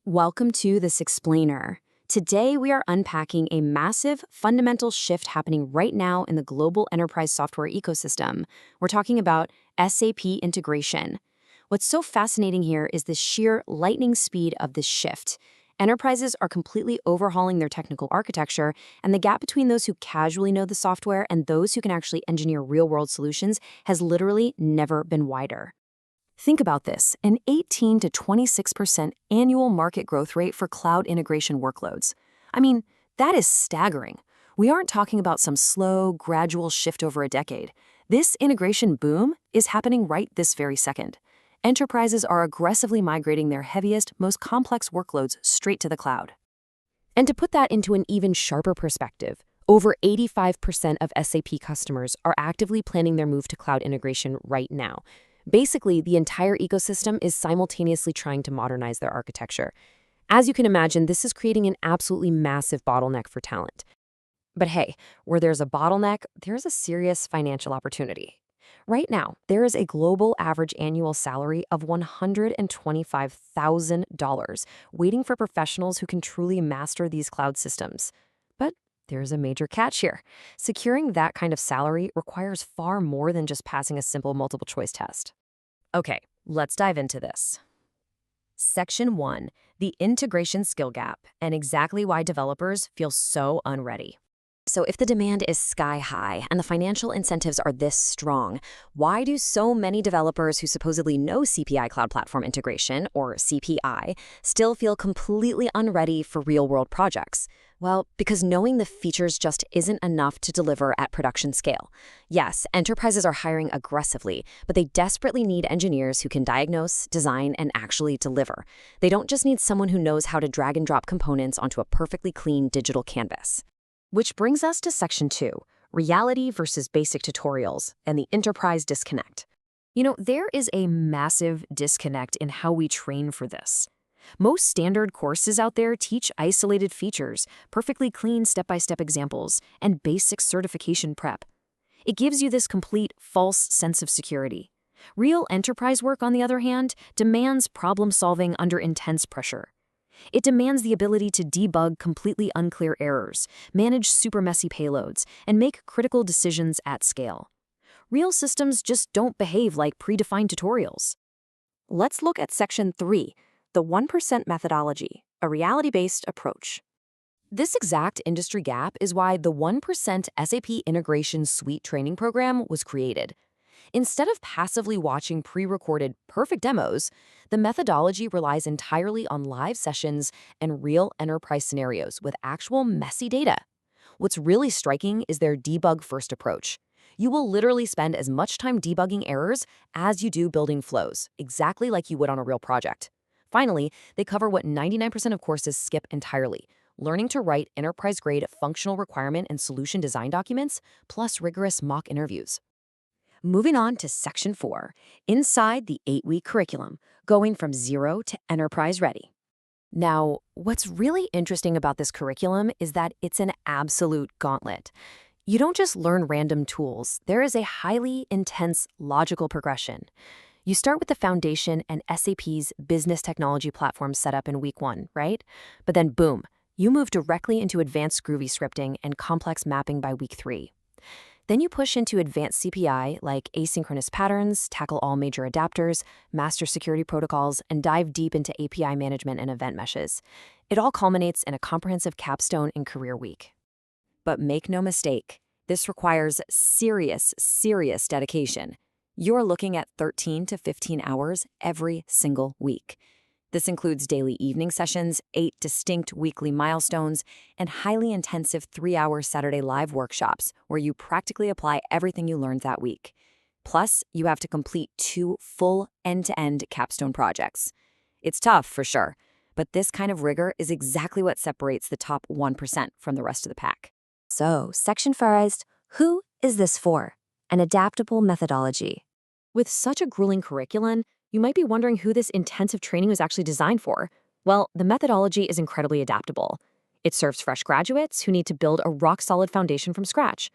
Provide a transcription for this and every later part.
Welcome to This Explainer. Today, we are unpacking a massive, fundamental shift happening right now in the global enterprise software ecosystem. We're talking about SAP integration. What's so fascinating here is the sheer lightning speed of this shift. Enterprises are completely overhauling their technical architecture, and the gap between those who casually know the software and those who can actually engineer real-world solutions has literally never been wider. Think about this, an 18 to 26% annual market growth rate for cloud integration workloads. I mean, that is staggering. We aren't talking about some slow, gradual shift over a decade. This integration boom is happening right this very second. Enterprises are aggressively migrating their heaviest, most complex workloads straight to the cloud. And to put that into an even sharper perspective, over 85% of SAP customers are actively planning their move to cloud integration right now. Basically, the entire ecosystem is simultaneously trying to modernize their architecture. As you can imagine, this is creating an absolutely massive bottleneck for talent. But hey, where there's a bottleneck, there's a serious financial opportunity. Right now, there is a global average annual salary of $125,000 waiting for professionals who can truly master these cloud systems. But there's a major catch here. Securing that kind of salary requires far more than just passing a simple multiple choice test. Okay, let's dive into this. Section 1, the integration skill gap, and exactly why developers feel so unready. So if the demand is sky high and the financial incentives are this strong, why do so many developers who supposedly know CPI Cloud Platform Integration, or CPI, still feel completely unready for real-world projects? Well, because knowing the features just isn't enough to deliver at production scale. Yes, enterprises are hiring aggressively, but they desperately need engineers who can diagnose, design, and actually deliver. They don't just need someone who knows how to drag and drop components onto a perfectly clean digital canvas. Which brings us to Section 2, reality versus basic tutorials, and the enterprise disconnect. There is a massive disconnect in how we train for this. Most standard courses out there teach isolated features, perfectly clean step-by-step examples, and basic certification prep. It gives you this complete, false sense of security. Real enterprise work, on the other hand, demands problem-solving under intense pressure. It demands the ability to debug completely unclear errors, manage super messy payloads, and make critical decisions at scale. Real systems just don't behave like predefined tutorials. Let's look at Section 3, the 1% methodology, a reality-based approach. This exact industry gap is why the 1% SAP Integration Suite training program was created. Instead of passively watching pre-recorded perfect demos, the methodology relies entirely on live sessions and real enterprise scenarios with actual messy data. What's really striking is their debug-first approach. You will literally spend as much time debugging errors as you do building flows, exactly like you would on a real project. Finally, they cover what 99% of courses skip entirely: learning to write enterprise-grade functional requirement and solution design documents, plus rigorous mock interviews. Moving on to Section 4, inside the 8-week curriculum, going from zero to enterprise ready. Now, what's really interesting about this curriculum is that it's an absolute gauntlet. You don't just learn random tools. There is a highly intense logical progression. You start with the foundation and SAP's business technology platform setup in week 1, right? But then boom, you move directly into advanced Groovy scripting and complex mapping by week 3. Then you push into advanced CPI like asynchronous patterns, tackle all major adapters, master security protocols, and dive deep into API management and event meshes. It all culminates in a comprehensive capstone in Career Week. But make no mistake, this requires serious dedication. You're looking at 13 to 15 hours every single week. This includes daily evening sessions, 8 distinct weekly milestones, and highly intensive 3-hour Saturday live workshops where you practically apply everything you learned that week. Plus, you have to complete 2 full end-to-end capstone projects. It's tough, for sure, but this kind of rigor is exactly what separates the top 1% from the rest of the pack. So, Section 4 is, who is this for? An adaptable methodology. With such a grueling curriculum, you might be wondering who this intensive training was actually designed for. Well, the methodology is incredibly adaptable. It serves fresh graduates who need to build a rock-solid foundation from scratch.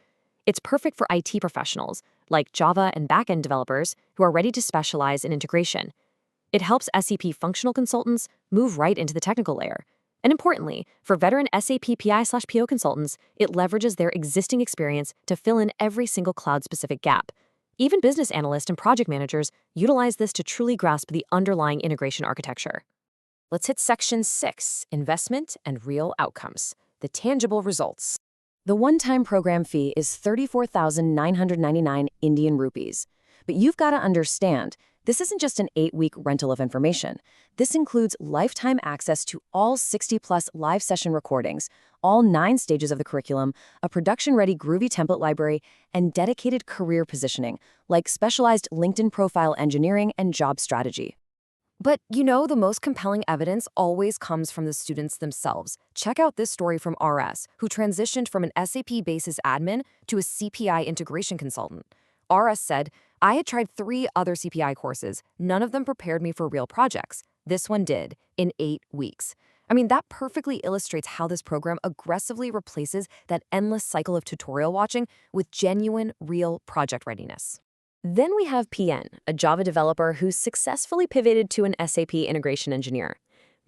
It's perfect for IT professionals, like Java and backend developers who are ready to specialize in integration. It helps SAP functional consultants move right into the technical layer. And importantly, for veteran SAP PI/PO consultants, it leverages their existing experience to fill in every single cloud-specific gap. Even business analysts and project managers utilize this to truly grasp the underlying integration architecture. Let's hit Section 6, Investment and Real Outcomes, the tangible results. The one-time program fee is 34,999 Indian rupees. But you've got to understand, this isn't just an 8-week rental of information. This includes lifetime access to all 60-plus live session recordings, all 9 stages of the curriculum, a production-ready Groovy template library, and dedicated career positioning, like specialized LinkedIn profile engineering and job strategy. But the most compelling evidence always comes from the students themselves. Check out this story from RS, who transitioned from an SAP Basis admin to a CPI integration consultant. RS said, "I had tried 3 other CPI courses. None of them prepared me for real projects. This one did, in 8 weeks." I mean, that perfectly illustrates how this program aggressively replaces that endless cycle of tutorial watching with genuine, real project readiness. Then we have PN, a Java developer who successfully pivoted to an SAP integration engineer.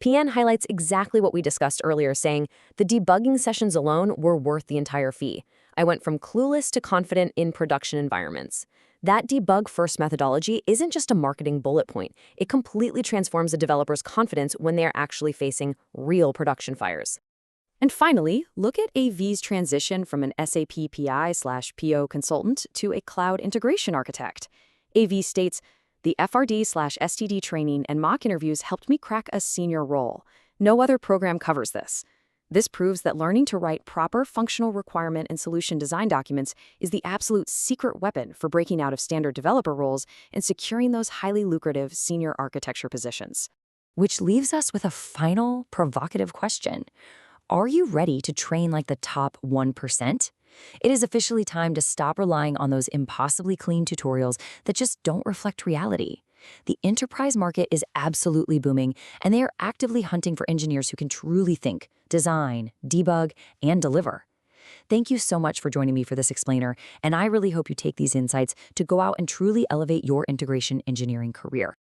PN highlights exactly what we discussed earlier, saying, "The debugging sessions alone were worth the entire fee. I went from clueless to confident in production environments." That debug-first methodology isn't just a marketing bullet point. It completely transforms a developer's confidence when they're actually facing real production fires. And finally, look at AV's transition from an SAP PI/PO consultant to a cloud integration architect. AV states, "The FRD/STD training and mock interviews helped me crack a senior role. No other program covers this." This proves that learning to write proper functional requirement and solution design documents is the absolute secret weapon for breaking out of standard developer roles and securing those highly lucrative senior architecture positions. Which leaves us with a final provocative question. Are you ready to train like the top 1%? It is officially time to stop relying on those impossibly clean tutorials that just don't reflect reality. The enterprise market is absolutely booming, and they are actively hunting for engineers who can truly think, design, debug, and deliver. Thank you so much for joining me for this explainer, and I really hope you take these insights to go out and truly elevate your integration engineering career.